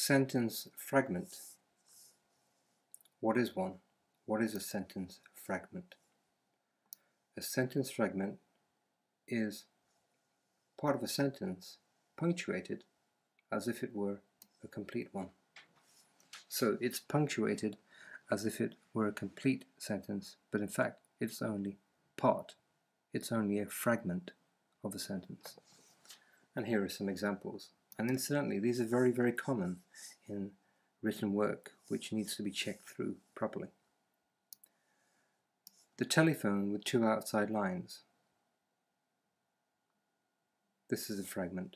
Sentence fragment. What is one? What is a sentence fragment? A sentence fragment is part of a sentence punctuated as if it were a complete one. So it's punctuated as if it were a complete sentence, but in fact it's only part. It's only a fragment of a sentence. And here are some examples. And incidentally, these are very, very common in written work, which needs to be checked through properly. The telephone with 2 outside lines. This is a fragment.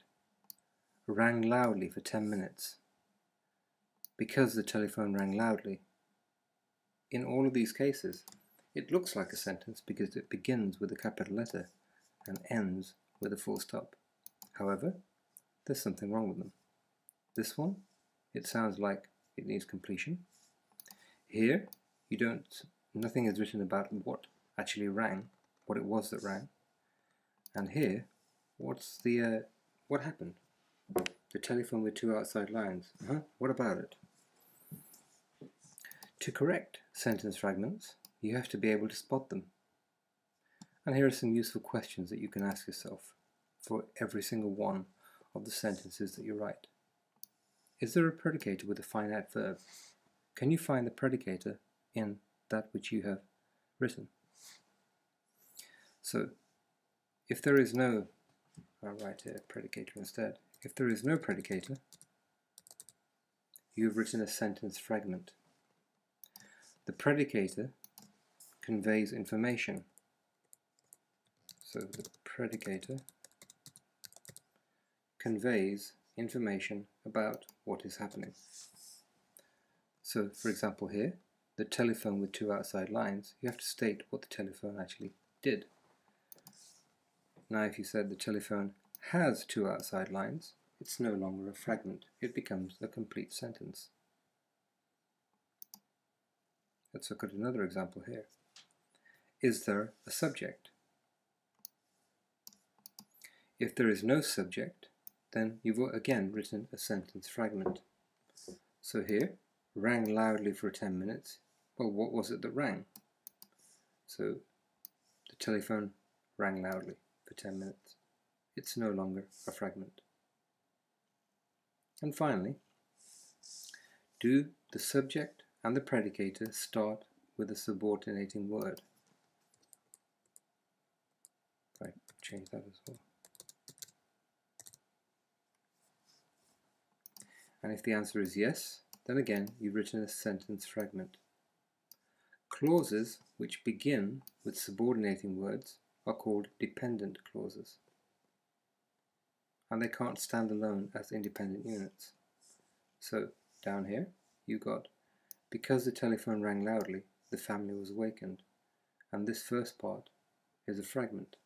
Rang loudly for 10 minutes. Because the telephone rang loudly. In all of these cases, it looks like a sentence because it begins with a capital letter and ends with a full stop. However, there's something wrong with them. This one, it sounds like it needs completion. Here, nothing is written about what actually rang, what it was that rang. And here, what happened? The telephone with 2 outside lines. What about it? To correct sentence fragments, you have to be able to spot them. And here are some useful questions that you can ask yourself for every single one of the sentences that you write. Is there a predicator with a finite verb? Can you find the predicator in that which you have written? So, if there is no, I'll write a predicator instead. If there is no predicator, you have written a sentence fragment. The predicator conveys information. So the predicator conveys information about what is happening. So for example here, the telephone with 2 outside lines, you have to state what the telephone actually did. Now if you said the telephone has 2 outside lines, it's no longer a fragment, it becomes a complete sentence. Let's look at another example here. Is there a subject? If there is no subject, then you've again written a sentence fragment. So here, rang loudly for 10 minutes. Well, what was it that rang? So the telephone rang loudly for 10 minutes. It's no longer a fragment. And finally, do the subject and the predicator start with a subordinating word? If I change that as well. And if the answer is yes, then again you've written a sentence fragment. Clauses which begin with subordinating words are called dependent clauses. And they can't stand alone as independent units. So down here you got, because the telephone rang loudly, the family was awakened. And this first part is a fragment.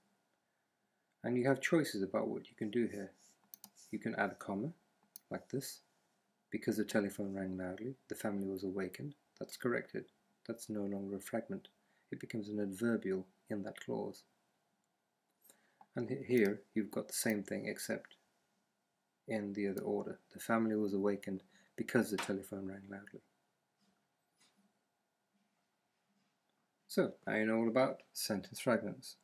And you have choices about what you can do here. You can add a comma, like this. Because the telephone rang loudly, the family was awakened. That's corrected. That's no longer a fragment. It becomes an adverbial in that clause. And here you've got the same thing except in the other order. The family was awakened because the telephone rang loudly. So, now you know all about sentence fragments.